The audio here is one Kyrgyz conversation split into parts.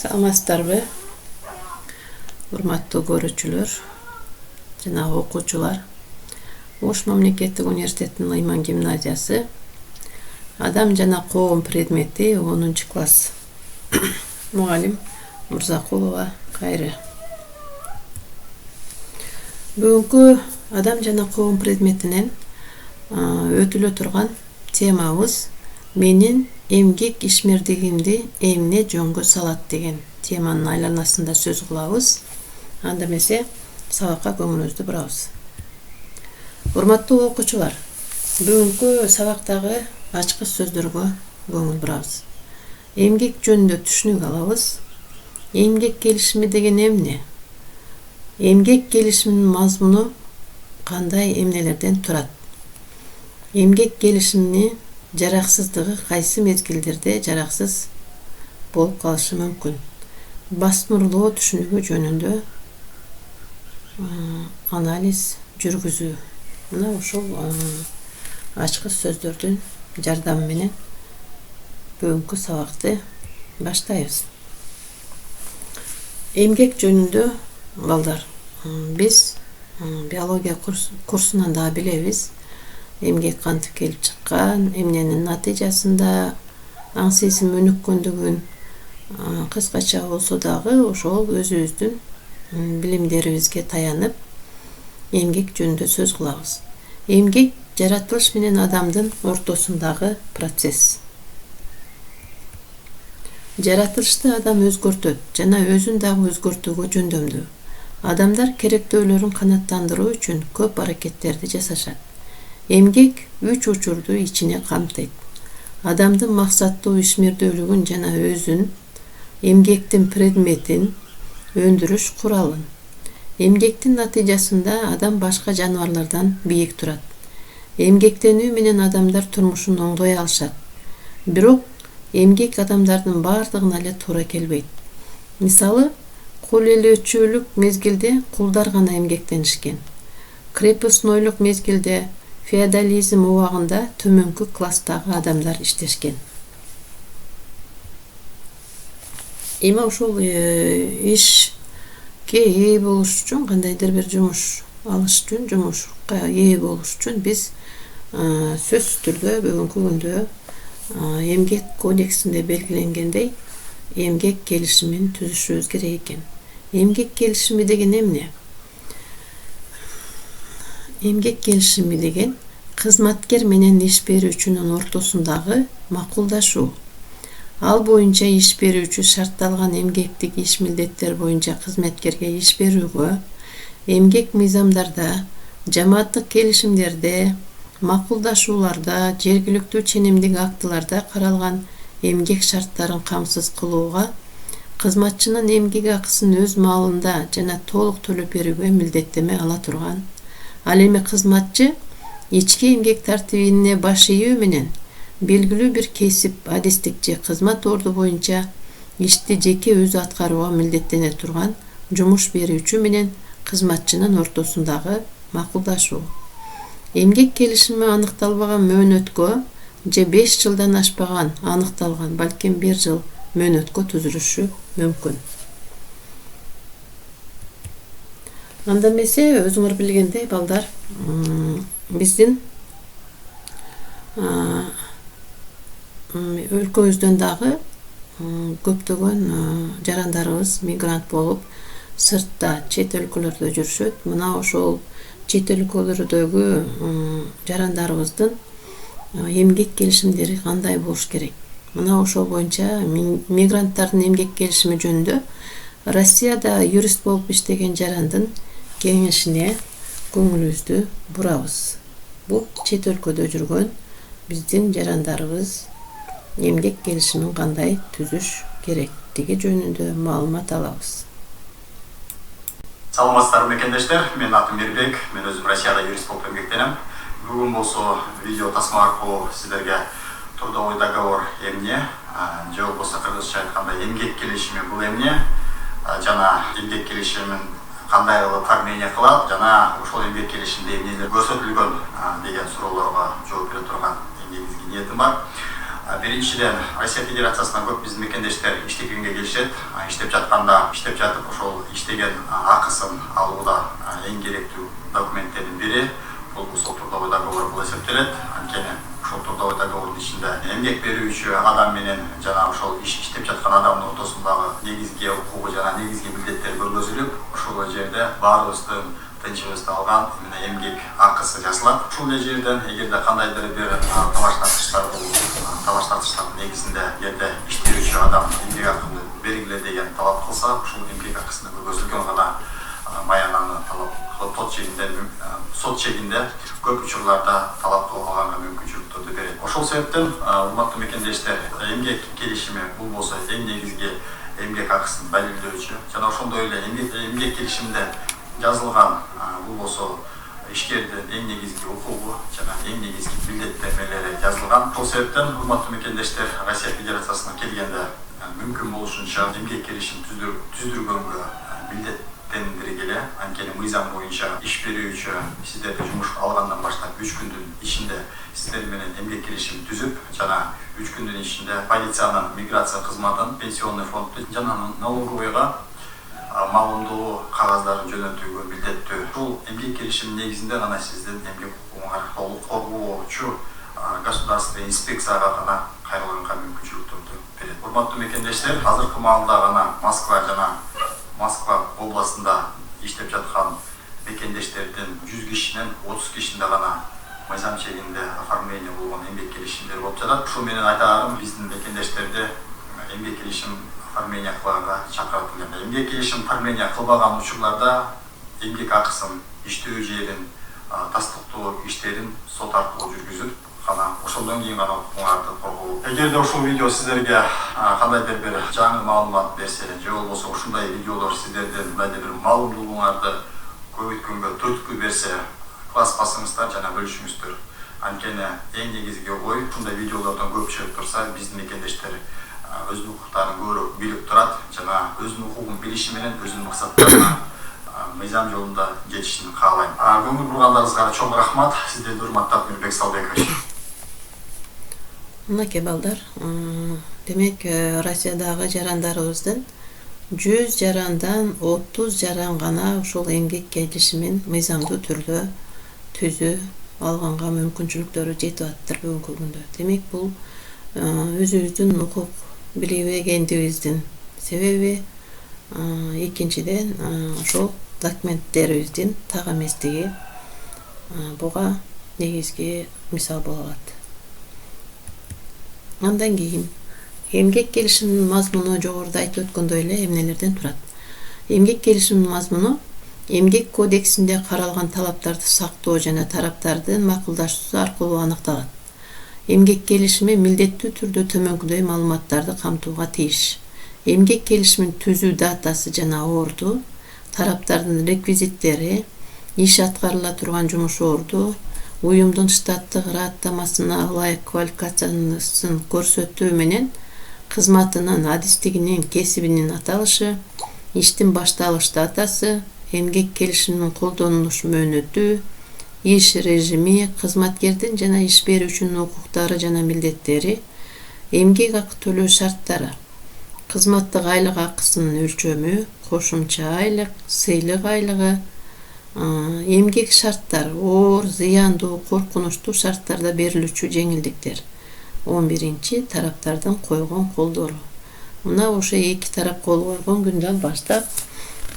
Саламатсыздарбы, урматтуу көрүүчүлөр жана окуучулар. Ош мамлекеттик университетинин Ыйман гимназиясы Адам жана коом предмети 10-класс. Мугалим Мурзакулова Кайры. Бүгүнкү Адам жана коом предметинен өтүлө турган темабыз менин эмгек ишмердигимди эмне жөнгө салат деген теманын айланасында сөз кылабыз. Анда эмесе сабакка көңүлүбүздү бурабыз. Урматтуу окуучулар, бүгүнкү сабактагы ачкыч сөздөргө көңүл бурабыз. Эмгек жөнүндө түшүнүк алабыз. Эмгек келишими деген эмне? Эмгек келишиминин мазмуну кандай эмнелерден турат? Эмгек келишимини жараксыздыгы кайсы мезгилдерде жараксыз болуп калышы мүмкүн? Басмырлоо түшүнүгү жөнүндө анализ жүргүзүү. Мына ушул ачкыч сөздөрдүн жардамы менен бүгүнкү сабакты баштайбыз. Эмгек жөнүндө балдар, биз биология курсунан да билебиз. Эмгек кантип келип чыккан, эмненин натыйжасында аң сезим өнүккөндүгүн кыскача болсо дагы ошол өзүбүздүн билимдерибизге таянып эмгек жөнүндө сөз кылабыз. Эмгек жаратылыш менен адамдын ортосундагы процесс. Жаратылышты адам өзгөртөт жана өзүн дагы өзгөртүүгө жөндөмдүү. Адамдар керектөөлөрүн канааттандыруу үчүн көп аракеттерди жасашат. Эмгек 3 учурду ичине камтыйт. Адамдын максаттуу ишмердүүлүгүн жана өзүн, эмгектин предметин, өндүрүш куралын. Эмгектин натыйжасында адам башка жаныбарлардан бийик турат. Эмгектенүү менен адамдар турмушун оңдой алышат. Бирок эмгек адамдардын бардыгына эле туура келбейт. Мисалы, кул ээлөөчүлүк мезгилде кулдар гана эмгектенишкен. Крепостнойлук мезгилде феодализм убагында төмөнкү класстагы адамдар иштешкен. Эми ушул ишке ээ болуш үчүн, кандайдыр бир жумуш алыш үчүн, жумушка ээ болуш үчүн биз сөзсүз түрдө бүгүнкү күндө эмгек кодексинде белгиленгендей эмгек келишимин түзүшүбүз керек экен. Эмгек келишими деген эмне? Эмгек келишими деген кызматкер менен иш берүүчүнүн ортосундагы макулдашуу. Ал боюнча иш берүүчү шартталган эмгектик иш милдеттер боюнча кызматкерге иш берүүгө, эмгек мыйзамдарда, жамааттык келишимдерде, макулдашууларда, жергиликтүү ченемдик актыларда каралган эмгек шарттарын камсыз кылууга, кызматчынын эмгек акысын өз маалында жана толук төлөп берүүгө милдеттеме ала турган. Ал эми кызматчы ички эмгек тартибине баш ийүү менен белгилүү бир кесип, адистик же кызмат орду боюнча ишти жеке өзү аткарууга милдеттене турган жумуш берүүчү менен кызматчынын ортосундагы макулдашуу. Эмгек келишими аныкталбаган мөөнөткө же 5 жылдан ашпаган аныкталган, балким 1 жыл мөөнөткө түзүлүшү мүмкүн. Анда эмесе өзүңөр билгендей балдар, биздин өлкөбүздөн дагы көптөгөн жарандарыбыз мигрант болуп сыртта, чет өлкөлөрдө жүрүшөт. Мына ошол чет өлкөлөрдөгү жарандарыбыздын эмгек келишимдери кандай болуш керек? Мына ошол боюнча мигранттардын эмгек келишими жөнүндө Россияда юрист болуп иштеген жарандын кеңешине көңүлүбүздү бурабыз. Бул чет өлкөдө жүргөн биздин жарандарыбыз эмгек келишимин кандай түзүш керектиги жөнүндө маалымат алабыз. Саламатсыздарбы мекендештер, мен атым Мирбек, мен өзүм Россияда юрист болуп эмгектенем. Бүгүн болсо видео тасма аркылуу сиздерге трудовой договор эмне, же болбосо кыргызча айтканда эмгек келишими бул эмне, жана эмгек келишимин кандай кылып оформление кылат, жана ошол эмгек келишимде эмнелер көрсөтүлгөн деген суроолорго жооп бере турган ниетим бар. Биринчиден, Россия Федерациясынан көп биздин мекендештер иштегенге келишет. Иштеп жатканда, иштеп жатып ошол иштеген акысын алууда эң керектүү документтердин бири бул трудовой договор болуп эсептелет. Анткени ошол трудовой договордун ичинде эмгек берүүчү адам менен жана ошол иштеп жаткан адамдын ортосундагы негизги укугу жана негизги милдеттер көргөзүлүп, ошол жерде баарыбыздын тынчыбызды алган эмгек акысы жазылат. Ушул жерден эгерде кандайдыр бир табаш тартыштардын негизинде жерде иштөөчү адам эмгек акыны бергиле деген талап кылса, ушул эмгек акысына көргөзүлгөн гана маянаны талап сот чегинде көп учурларда талап кылып алганга мүмкүнчүлүктөрдү берет. Ошол себептен урматтуу мекендештер, эмгек келишими бул болсо эң негизги эмгек акысын белгилөөчү жана ошондой эле эмгек келишиминде жазылган бул болсо ишкердин эң негизги укугу жана эң негизги милдеттенмелери жазылган. Ошол себептен урматтуу мекендештер, Россия Федерациясына келгенде мүмкүн болушунча эмгек келишим түздүргөнгө милдеттендиргиле. Анткени мыйзам боюнча иш берүүчү сиздерди жумушка алгандан баштап 3 күндүн ичинде сиздер менен эмгек келишим түзүп жана 3 күндүн ичинде полициянын, миграция кызматын, пенсионный фондду жана налоговыйга маалымдоо кагаздарын жөнөтүүгө милдеттүү. Бул эмгек келишиминин негизинде гана сиздин эмгек укугуңар толук коргоочу государственный инспекцияга гана кайрылганга мүмкүнчүлүктөрдү берет. Урматтуу мекендештер, азыркы маалда гана Москва областында иштеп жаткан мекендештердин 100 кишинен 30 кишинде гана мыйзам чегинде оформление болгон эмгек келишимдер болуп жатат. Ушул менен айтаарым, биздин мекендештерди эмгек келишим оформление кылганга чакыртылган. Эмгек келишим оформление кылбаган учурларда эмгек акысын, иштөө жерин тастыктоо иштерин сот аркылуу жүргүзүп, ошондон кийин гана укугуңарды коргоо. Эгерде ушул видео сиздерге кандайдыр бир жаңы маалымат берсе, же болбосо ушундай видеолор сиздердин кандайдыр бир маалымдуулугуңарды көбөйткөнгө түрткү берсе, класс басыңыздар жана бөлүшүңүздөр. Анткени эң негизги ой, ушундай видеолордон көп чыгып турса, биздин мекендештер өзүнүн укуктарын көрүп, билип турат жана өзүнүн укугун билиши менен өзүнүн максаттарына мыйзам жолунда жетишин каалайм. Көңүл бургандарыңызга чоң рахмат. Сиздерди урматтап, Мирбек Салбекович. Мынакей балдар, демек Россиядагы жарандарыбыздын 100 жарандан 30 жаран гана ушул эмгек келишимин мыйзамдуу түрдө түзүү алганга мүмкүнчүлүктөрү жетип атыптыр бүгүнкү күндө. Демек бул өзүбүздүн укук билбегендигибиздин себеби, экинчиден ошол документтерибиздин так эместиги буга негизги мисал боло алат. Андан кийин эмгек келишиминин мазмуну жогоруда айтып өткөндөй эле эмнелерден турат. Эмгек келишиминин мазмуну эмгек кодексинде каралган талаптарды сактоо жана тараптардын макулдашуусу аркылуу аныкталат. Эмгек келишими милдеттүү түрдө төмөнкүдөй маалыматтарды камтууга тийиш. Эмгек келишимин түзүү датасы жана орду, тараптардын реквизиттери, иш аткарыла турган жумуш орду, уюмдун штаттык ыраттамасына ылайык квалификациясын көрсөтүү менен кызматынын адистигинин, кесибинин аталышы, иштин башталыш датасы, эмгек келишиминин колдонулуш мөөнөтү, иш режими, кызматкердин жана иш берүүчүнүн укуктары жана милдеттери, эмгек акы төлөө шарттары, кызматтык айлык акысынын өлчөмү, кошумча айлык, сыйлык айлыгы, эмгек шарттар, оор, зыяндуу, коркунучтуу шарттарда берилүүчү жеңилдиктер. 11-чи тараптардын койгон колдору. Мына ошо эки тарап кол койгон күндөн баштап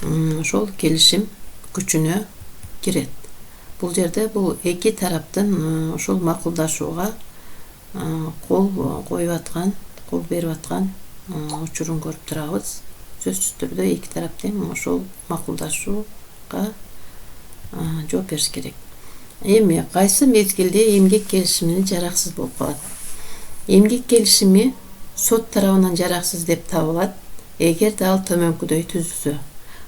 ошол келишим күчүнө кирет. Бул жерде бул эки тараптын ошол макулдашууга кол коюп аткан, кол берип аткан учурун көрүп турабыз. Сөзсүз түрдө эки тарап тең ошол макулдашууга жооп бериш керек. Эми кайсы мезгилде эмгек келишими жараксыз болуп калат? Эмгек келишими сот тарабынан жараксыз деп табылат эгерде ал төмөнкүдөй түзүлсө: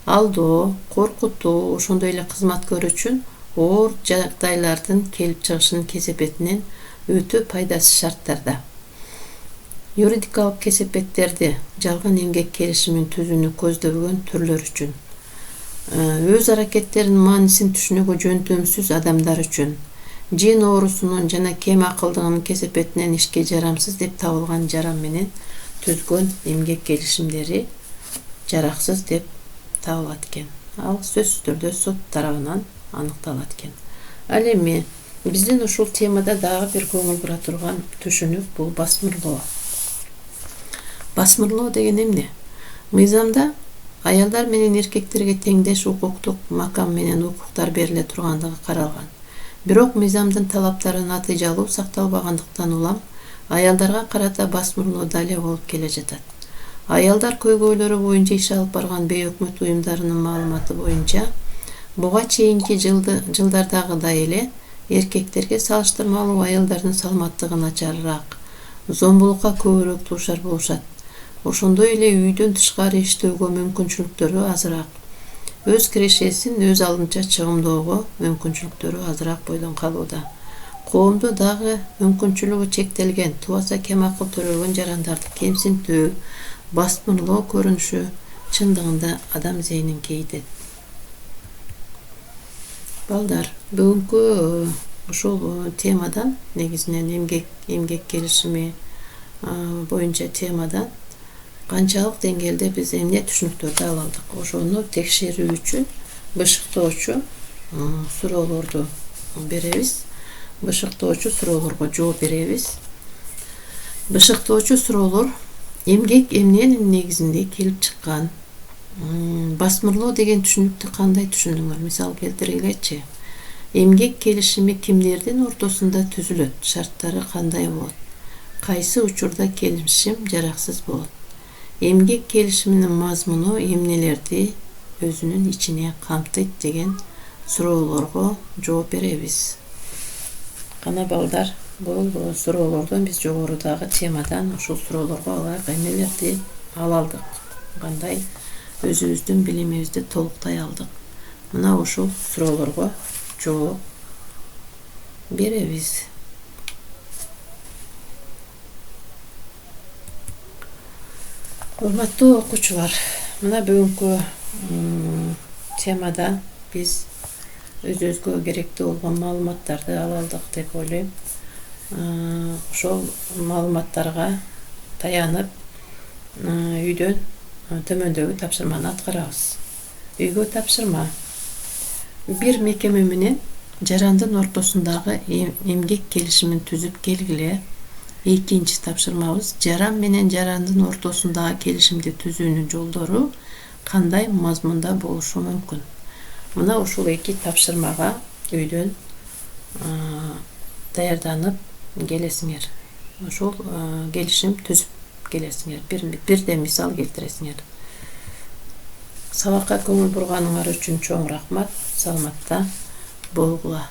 алдоо, коркутуу, ошондой эле кызматкер үчүн оор жагдайлардын келип чыгышынын кесепетинен өтө пайдасыз шарттарда. Юридикалык кесепеттерди жалган эмгек келишимин түзүүнү көздөбөгөн түрлөр үчүн, өз аракеттеринин маанисин түшүнүүгө жөнтөмсүз адамдар үчүн, жин оорусунун жана кем акылдыгынын кесепетинен ишке жарамсыз деп табылган жаран менен түзгөн эмгек келишимдери жараксыз деп табылат экен. Ал сөзсүз түрдө сот тарабынан аныкталат экен. Ал эми биздин ушул темада дагы бир көңүл бура турган түшүнүк бул басмырлоо. Басмырлоо деген эмне? Мыйзамда аялдар менен эркектерге теңдеш укуктук макам менен укуктар бериле тургандыгы каралган. Бирок мыйзамдын талаптары натыйжалуу сакталбагандыктан улам аялдарга карата басмырлоо дале болуп келе жатат. Аялдар көйгөйлөрү боюнча иш алып барган бейөкмөт уюмдарынын маалыматы боюнча буга чейинки жылдардагыдай эле эркектерге салыштырмалуу аялдардын саламаттыгы начарыраак, зомбулукка көбүрөөк дуушар болушат. Ошондой эле үйдөн тышкары иштөөгө мүмкүнчүлүктөрү азыраак. Өз кирешесин өз алдынча чыгымдоого мүмкүнчүлүктөрү азыраак бойдон калууда. Коомдо дагы мүмкүнчүлүгү чектелген, тубаса кем акыл төрөлгөн жарандарды кемсинтүү, басмырлоо көрүнүшү чындыгында адам зээнин кейдет. Балдар, бүгүнкү ушул темадан, негизинен эмгек келишими боюнча темадан канчалык деңгээлде биз эмне түшүнүктөрдү ала алдык? Ошону текшерүү үчүн бышыктоочу суроолорду беребиз. Бышыктоочу суроолорго жооп беребиз. Бышыктоочу суроолор эмгек эмненин негизинде келип чыккан? Басмырлоо деген түшүнүктү кандай түшүндүңөр? Мисал келтиргилечи. Эмгек келишими кимдердин ортосунда түзүлөт? Шарттары кандай болот? Кайсы учурда келишим жараксыз болот? Эмгек келишиминин мазмуну эмнелерди өзүнүн ичине камтыйт деген суроолорго жооп беребиз. Кана балдар, бул суроолордон биз жогорудагы темадан ушул суроолорго ылайык эмнелерди ала алдык? Кандай өзүбүздүн билимибизди толуктай алдык? Мына ушул суроолорго жооп беребиз. Урматтуу окуучулар, мына бүгүнкү темада биз өзүбүзгө керектүү болгон маалыматтарды ала алдык деп ойлойм. Ошол маалыматтарга таянып үйдөн төмөндөгү тапшырманы аткарабыз. Үйгө тапшырма. Бир мекеме менен жарандын ортосундагы эмгек келишимин түзүп келгиле. Экинчи тапшырмабыз: жаран менен жарандын ортосундагы келишимди түзүүнүн жолдору кандай мазмунда болушу мүмкүн? Мына ушул эки тапшырмага үйдөн даярданып келесиңер. Ушул келишим түзүп келесиңер. Бирден мисал келтиресиңер. Сабакка көңүл бурганыңар үчүн чоң рахмат. Саламатта болгула.